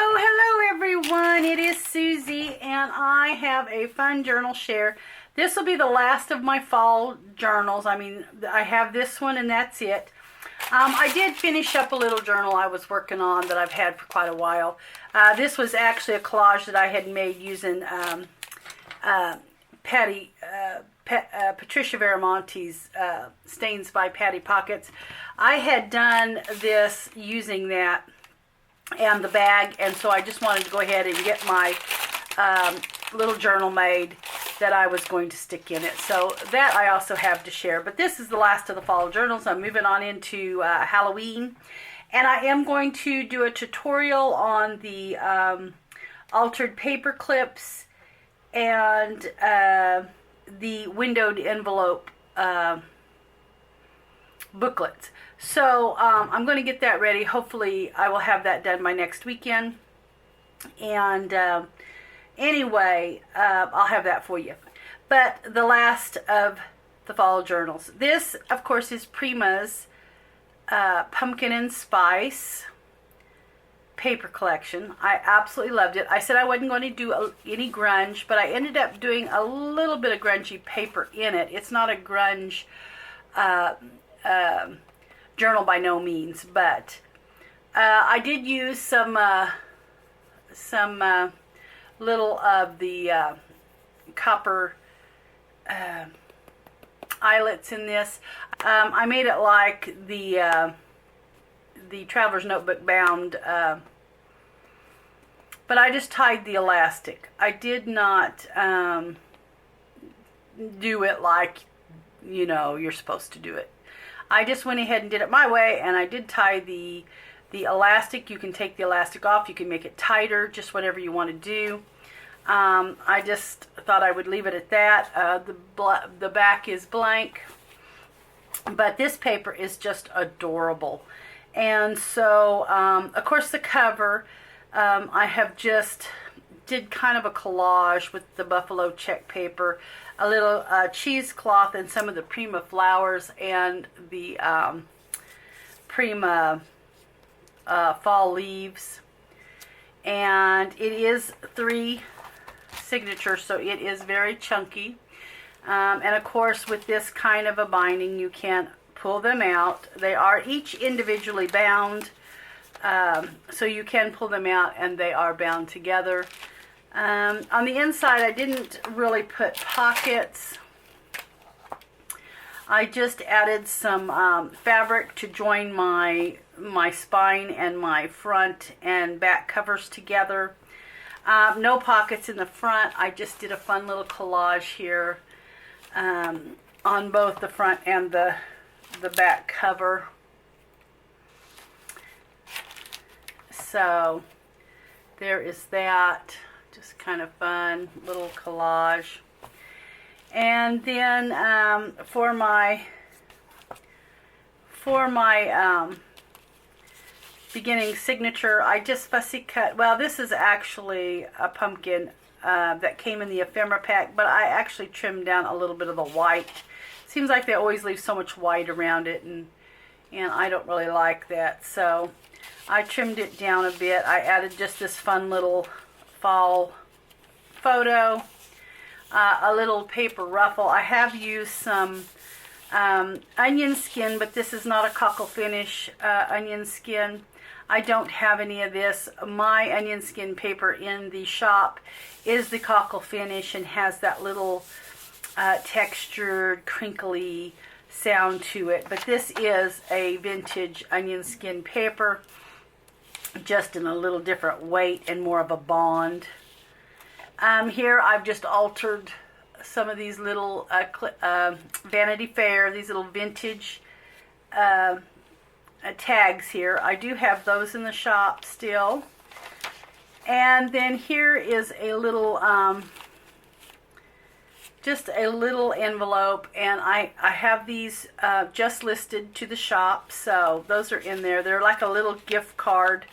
Hello everyone. It is Susie and I have a fun journal share. This will be the last of my fall journals. I have this one and that's it. I did finish up a little journal I was working on that I've had for quite a while. This was actually a collage that I had made using Patricia Veramonte's Stains by Patty Pockets. I had done this using that and the bag, and so I just wanted to go ahead and get my little journal made that I was going to stick in it. So that I also have to share. But this is the last of the fall journals. I'm moving on into Halloween, and I am going to do a tutorial on the altered paper clips and the windowed envelope booklets. So I'm going to get that ready. Hopefully I will have that done by next weekend. And anyway, I'll have that for you. But the last of the fall journals. This, of course, is Prima's Pumpkin and Spice paper collection. I absolutely loved it. I said I wasn't going to do any grunge, but I ended up doing a little bit of grungy paper in it. It's not a grunge journal by no means, but I did use some little of the copper eyelets in this. I made it like the Traveler's Notebook bound, but I just tied the elastic. I did not do it like, you know, you're supposed to do it. I just went ahead and did it my way, and I did tie the elastic. You can take the elastic off. You can make it tighter, just whatever you want to do. I just thought I would leave it at that. The back is blank, but this paper is just adorable. And so, of course, the cover, I have just did kind of a collage with the buffalo check paper, a little cheesecloth, and some of the Prima flowers, and the Prima fall leaves. And it is 3 signatures, so it is very chunky. And of course, with this kind of a binding, you can't pull them out. They are each individually bound, so you can pull them out, and they are bound together. On the inside, I didn't really put pockets. I just added some fabric to join my spine and my front and back covers together. No pockets in the front. I just did a fun little collage here on both the front and the back cover. So there is that. Just kind of fun little collage. And then for my beginning signature, I just fussy cut. Well, this is actually a pumpkin that came in the ephemera pack, but I actually trimmed down a little bit of the white. Seems like they always leave so much white around it, and I don't really like that. So I trimmed it down a bit. I added just this fun little fall photo, a little paper ruffle. I have used some onion skin, but this is not a cockle finish onion skin. I don't have any of this. My onion skin paper in the shop is the cockle finish and has that little textured, crinkly sound to it. But this is a vintage onion skin paper, just in a little different weight and more of a bond. Here I've just altered some of these little Vanity Fair, these little vintage tags here. I do have those in the shop still. And then here is a little, just a little envelope, and I have these just listed to the shop, so those are in there. They're like a little gift card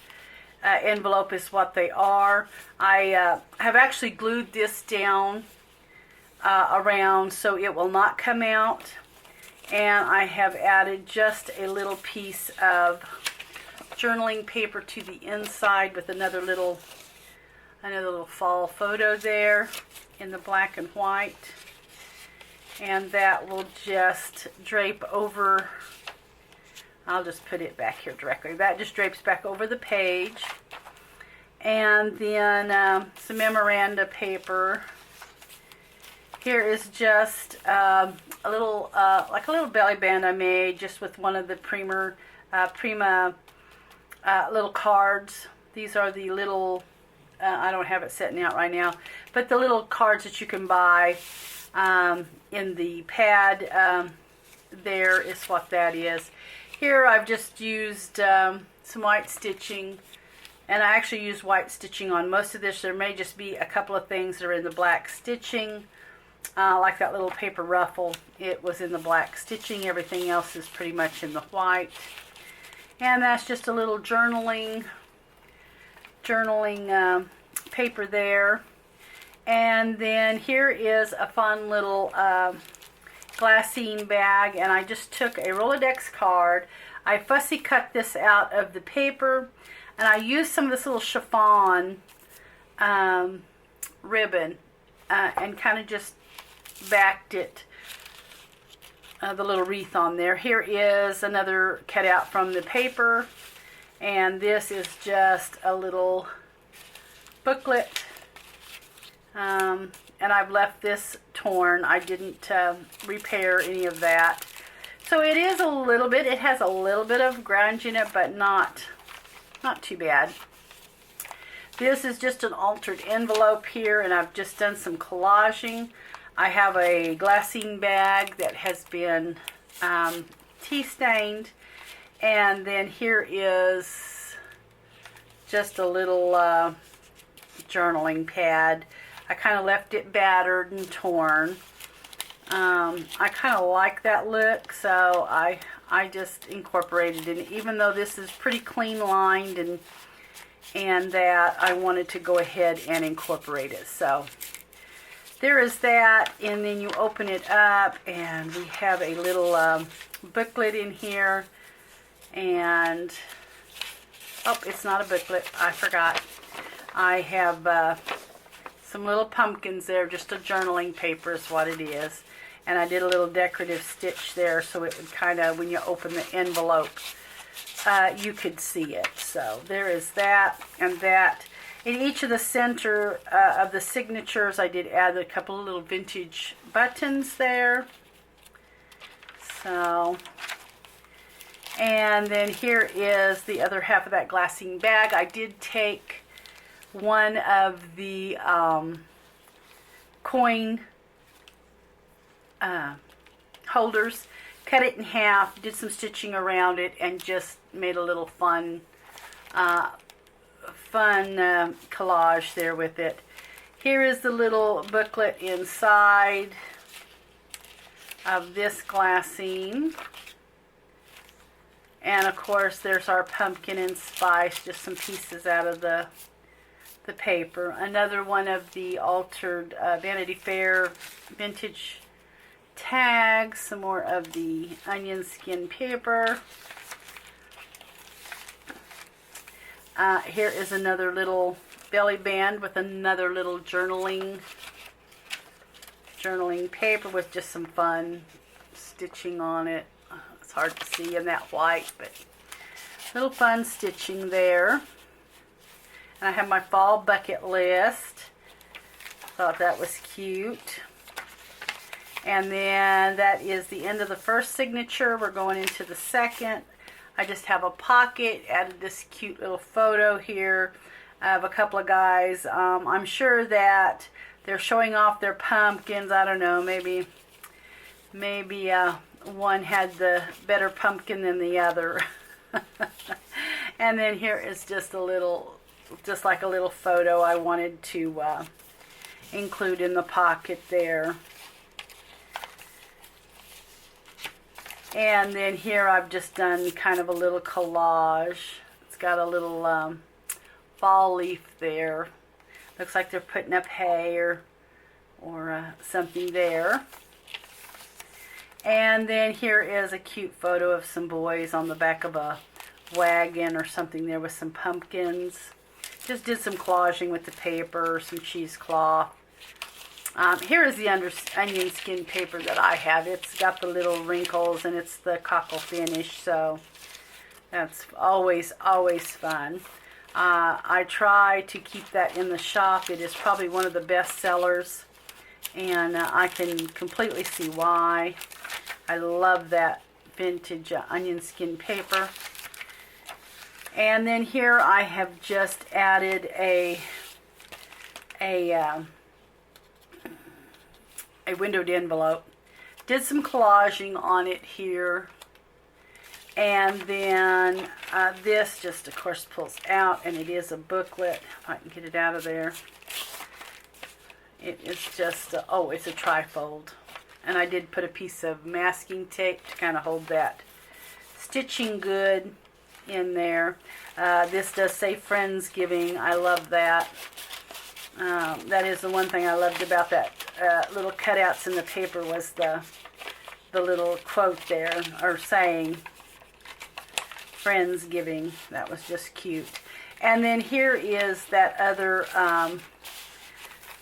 envelope is what they are. I have actually glued this down around so it will not come out, and I have added just a little piece of journaling paper to the inside with another little fall photo there in the black and white. And that will just drape over. I'll just put it back here directly. That just drapes back over the page. And then some memoranda paper. Here is just a little, like a little belly band I made just with one of the Prima little cards. These are the little, I don't have it setting out right now, but the little cards that you can buy in the pad. There is what that is. Here I've just used some white stitching, and I actually use white stitching on most of this. There may just be a couple of things that are in the black stitching. Like that little paper ruffle, it was in the black stitching. Everything else is pretty much in the white. And that's just a little journaling paper there. And then here is a fun little glassine bag, and I just took a Rolodex card. I fussy cut this out of the paper, and I used some of this little chiffon ribbon and kind of just backed it, the little wreath on there. Here is another cutout from the paper, and this is just a little booklet, and I've left this torn. I didn't repair any of that. So it is a little bit, it has a little bit of grunge in it, but not too bad. This is just an altered envelope here, and I've just done some collaging. I have a glassine bag that has been tea stained, and then here is just a little journaling pad. I kind of left it battered and torn. I kind of like that look, so I just incorporated it. Even though this is pretty clean lined and that, I wanted to go ahead and incorporate it. So there is that, and then you open it up, and we have a little booklet in here. And oh, it's not a booklet, I forgot. I have some little pumpkins there, just a journaling paper is what it is. And I did a little decorative stitch there so it would kind of, when you open the envelope, you could see it. So there is that and that. In each of the center of the signatures, I did add a couple of little vintage buttons there. So, and then here is the other half of that glassine bag. I did take one of the coin holders, cut it in half, did some stitching around it, and just made a little fun collage there with it. Here is the little booklet inside of this glassine. And of course there's our pumpkin and spice, just some pieces out of the paper. Another one of the altered Vanity Fair vintage tags, some more of the onion skin paper. Here is another little belly band with another little journaling paper with just some fun stitching on it. It's hard to see in that white, but little fun stitching there. And I have my fall bucket list. Thought that was cute. And then that is the end of the first signature. We're going into the second. I just have a pocket, added this cute little photo here of a couple of guys. I'm sure that they're showing off their pumpkins. I don't know, maybe one had the better pumpkin than the other. And then here is just a little, just like a little photo I wanted to include in the pocket there. And then here I've just done kind of a little collage. It's got a little fall leaf there. Looks like they're putting up hay or something there. And then here is a cute photo of some boys on the back of a wagon or something there with some pumpkins. Just did some collaging with the paper, some cheesecloth. Here is the onion skin paper that I have. It's got the little wrinkles and it's the cockle finish, so that's always fun. I try to keep that in the shop. It is probably one of the best sellers, and I can completely see why. I love that vintage onion skin paper. And then here I have just added a windowed envelope. Did some collaging on it here. And then this just, of course, pulls out, and it is a booklet. If I can get it out of there. It is just, it's a trifold. And I did put a piece of masking tape to kind of hold that stitching good in there. This does say Friendsgiving. I love that. That is the one thing I loved about that little cutouts in the paper was the little quote there, or saying Friendsgiving. That was just cute. And then here is that other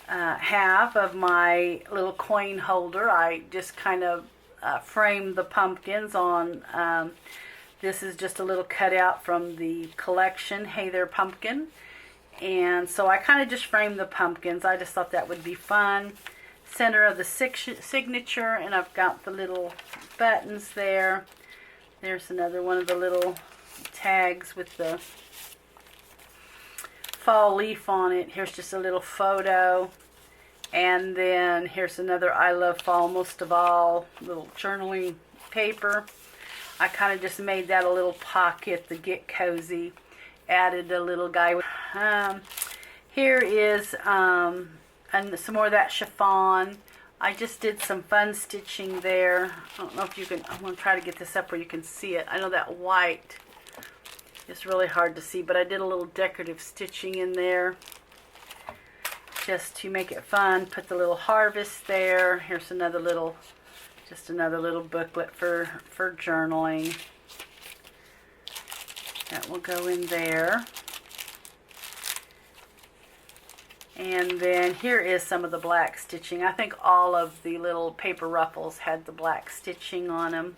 half of my little coin holder. I just kind of framed the pumpkins on, this is just a little cutout from the collection, Hey There Pumpkin. And so I kind of just framed the pumpkins. I just thought that would be fun. Center of the signature, and I've got the little buttons there. There's another one of the little tags with the fall leaf on it. Here's just a little photo. And then here's another I love fall most of all, little journaling paper. I kind of just made that a little pocket, the Get Cozy. Added a little guy. Here is and some more of that chiffon. I just did some fun stitching there. I don't know if you can, I'm going to try to get this up where you can see it. I know that white is really hard to see, but I did a little decorative stitching in there just to make it fun. Put the little harvest there. Here's another little, just another little booklet for journaling. That will go in there. And then here is some of the black stitching. I think all of the little paper ruffles had the black stitching on them.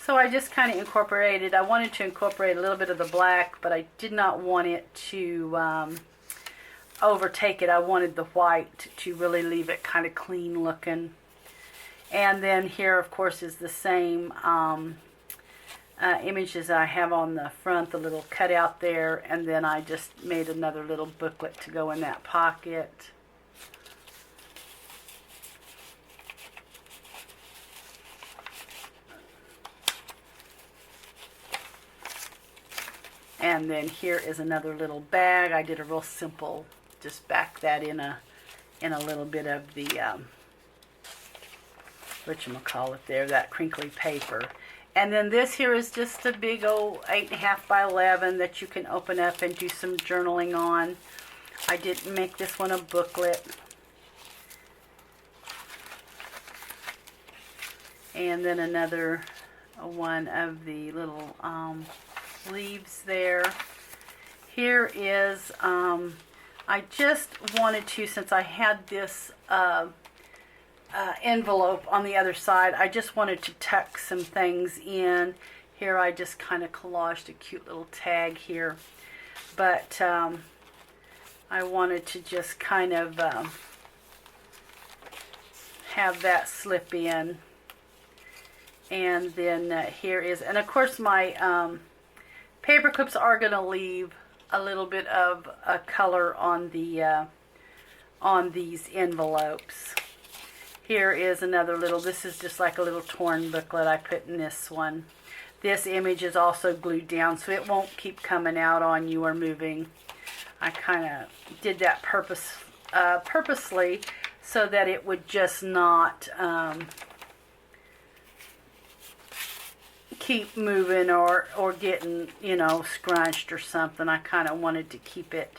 So I just kind of incorporated, I wanted to incorporate a little bit of the black, but I did not want it to overtake it. I wanted the white to really leave it kind of clean looking. And then here, of course, is the same images I have on the front, the little cutout there, and then I just made another little booklet to go in that pocket. And then here is another little bag. I did a real simple, just back that in a little bit of the whatchamacallit there, that crinkly paper. And then this here is just a big old 8.5 by 11 that you can open up and do some journaling on. I didn't make this one a booklet. And then another one of the little leaves there. Here is, I just wanted to, since I had this envelope on the other side, I just wanted to tuck some things in. Here I just kind of collaged a cute little tag here, but I wanted to just kind of have that slip in. And then here is, and of course my paper clips are going to leave a little bit of a color on the on these envelopes. Here is another little, this is just like a little torn booklet I put in this one. This image is also glued down so it won't keep coming out on you or moving. I kind of did that purposely so that it would just not keep moving or getting, you know, scrunched or something. I kind of wanted to keep it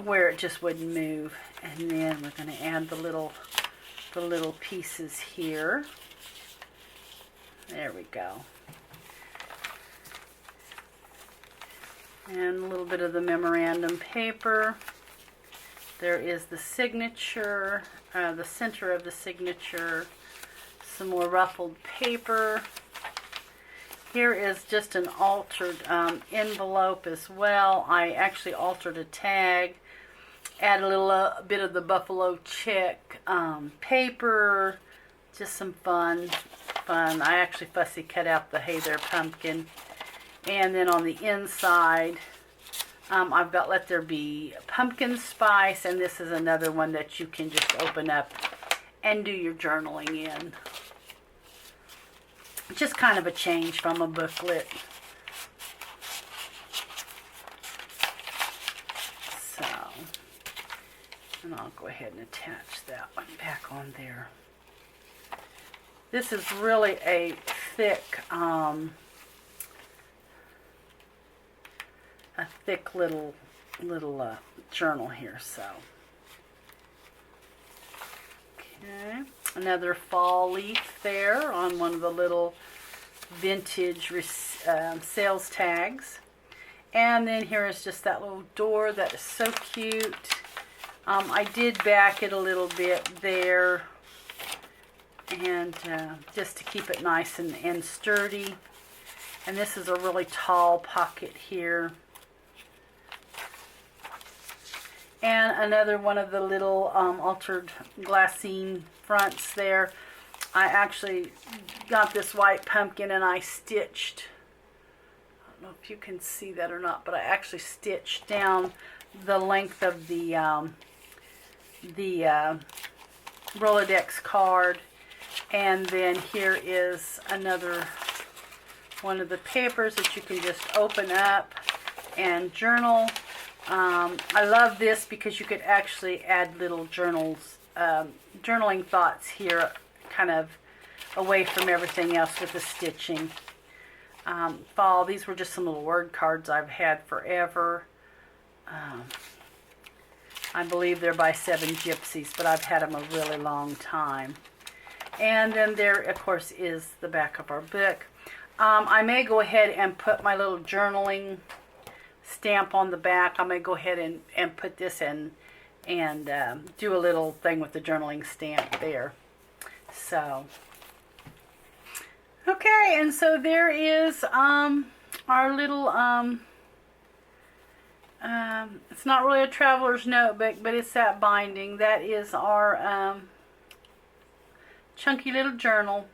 where it just wouldn't move. And then we're going to add the little pieces here. There we go. And a little bit of the memorandum paper. There is the signature, the center of the signature, some more ruffled paper. Here is just an altered envelope as well. I actually altered a tag, add a little bit of the buffalo check paper, just some fun. I actually fussy cut out the Hey There Pumpkin. And then on the inside, I've got Let There Be Pumpkin Spice, and this is another one that you can just open up and do your journaling in. Just kind of a change from a booklet. So, and I'll go ahead and attach that one back on there. This is really a thick, little journal here. So, okay, another fall leaf there on one of the little vintage sales tags. And then here is just that little door that is so cute. I did back it a little bit there, and just to keep it nice and sturdy. And this is a really tall pocket here. And another one of the little altered glassine fronts there. I actually got this white pumpkin and I stitched, I don't know if you can see that or not, but I actually stitched down the length of the Rolodex card. And then here is another one of the papers that you can just open up and journal. I love this because you could actually add little journaling thoughts here, kind of away from everything else with the stitching. Fall, these were just some little word cards I've had forever. I believe they're by Seven Gypsies, but I've had them a really long time. And then there, of course, is the back of our book. I may go ahead and put my little journaling stamp on the back. I may go ahead and put this in and do a little thing with the journaling stamp there. So, okay, and so there is our little, it's not really a traveler's notebook, but it's that binding. That is our chunky little journal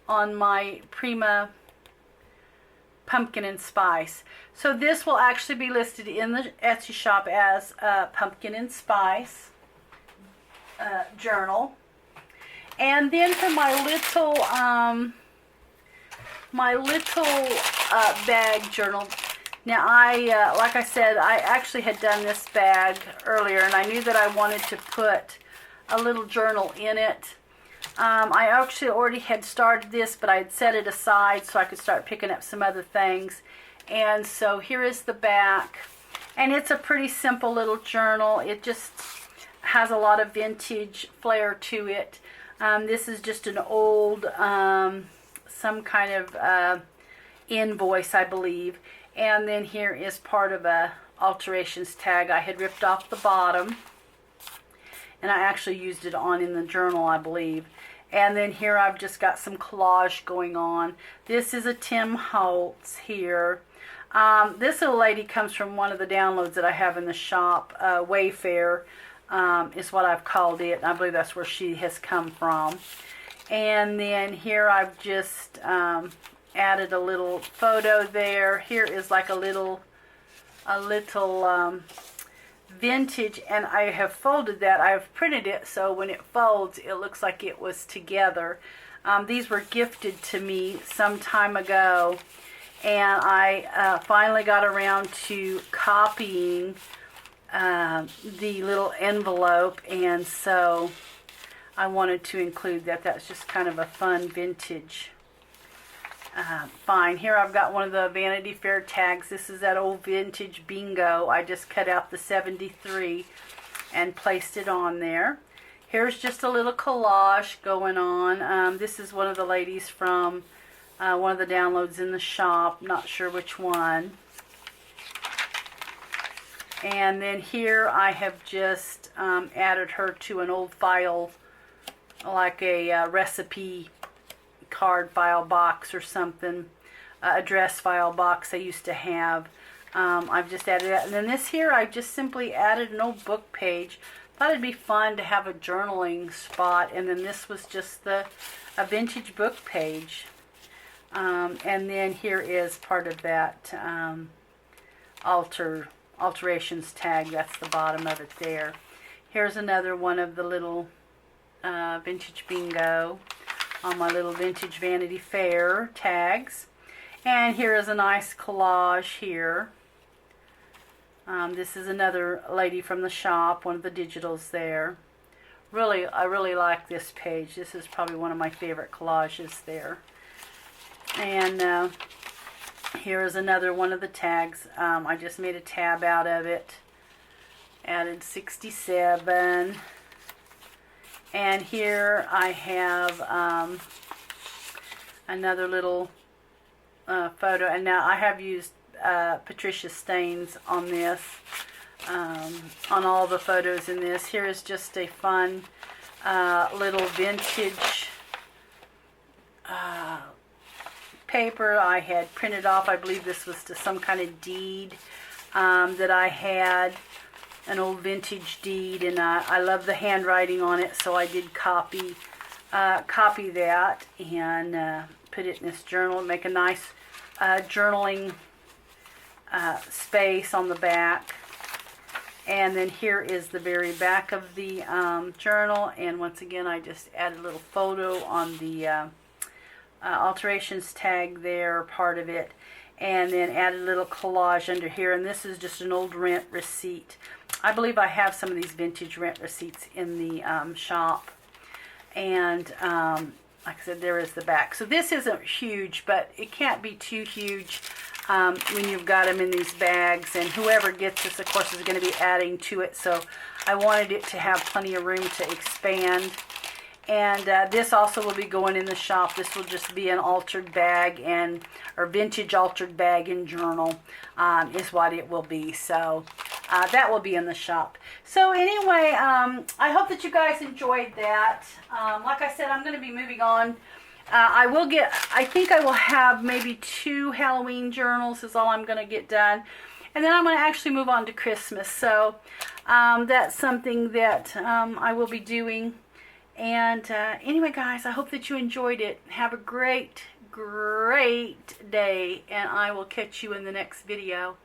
on my Prima Pumpkin and Spice. So this will actually be listed in the Etsy shop as a Pumpkin and Spice journal. And then for my little bag journal. Now like I said, I actually had done this bag earlier, and I knew that I wanted to put a little journal in it. I actually already had started this, but I had set it aside so I could start picking up some other things. And so here is the back. And it's a pretty simple little journal. It just has a lot of vintage flair to it. This is just an old, some kind of invoice, I believe. And then here is part of a alterations tag. I had ripped off the bottom, and I actually used it on in the journal, I believe. And then here I've just got some collage going on. This is a Tim Holtz here. This little lady comes from one of the downloads that I have in the shop. Wayfair is what I've called it. I believe that's where she has come from. And then here I've just added a little photo there. Here is like a little vintage, and I have folded that. I've printed it so when it folds it looks like it was together. These were gifted to me some time ago, and I finally got around to copying the little envelope, and so I wanted to include that. That's just kind of a fun vintage find. Here I've got one of the Vanity Fair tags. This is that old vintage bingo. I just cut out the 73 and placed it on there. Here's just a little collage going on. This is one of the ladies from one of the downloads in the shop. Not sure which one. And then here I have just added her to an old file, like a recipe card file box or something, address file box I used to have. I've just added that. And then this here, I just simply added an old book page. Thought it'd be fun to have a journaling spot. And then this was just a vintage book page. And then here is part of that alterations tag. That's the bottom of it there. Here's another one of the little vintage bingo on my little vintage Vanity Fair tags. And here is a nice collage here. This is another lady from the shop, one of the digitals there. I really like this page. This is probably one of my favorite collages there. And here is another one of the tags. I just made a tab out of it. Added 67. And here I have another little photo. And now I have used Patricia stains on this, on all the photos in this. Here is just a fun little vintage paper I had printed off. I believe this was to some kind of deed that I had, an old vintage deed, and I love the handwriting on it, so I did copy that and put it in this journal, make a nice journaling space on the back. And then here is the very back of the journal, and once again I just added a little photo on the alterations tag there, part of it, and then added a little collage under here. And this is just an old rent receipt. I believe I have some of these vintage rent receipts in the shop. And like I said, there is the back. So this isn't huge, but it can't be too huge when you've got them in these bags. And whoever gets this, of course, is going to be adding to it. So I wanted it to have plenty of room to expand. And this also will be going in the shop. This will just be an altered bag or vintage altered bag and journal is what it will be. So that will be in the shop. So anyway, I hope that you guys enjoyed that. Like I said, I'm going to be moving on. I think I will have maybe 2 Halloween journals is all I'm going to get done. And then I'm going to actually move on to Christmas. So that's something that I will be doing. And anyway, guys, I hope that you enjoyed it. Have a great day, and I will catch you in the next video.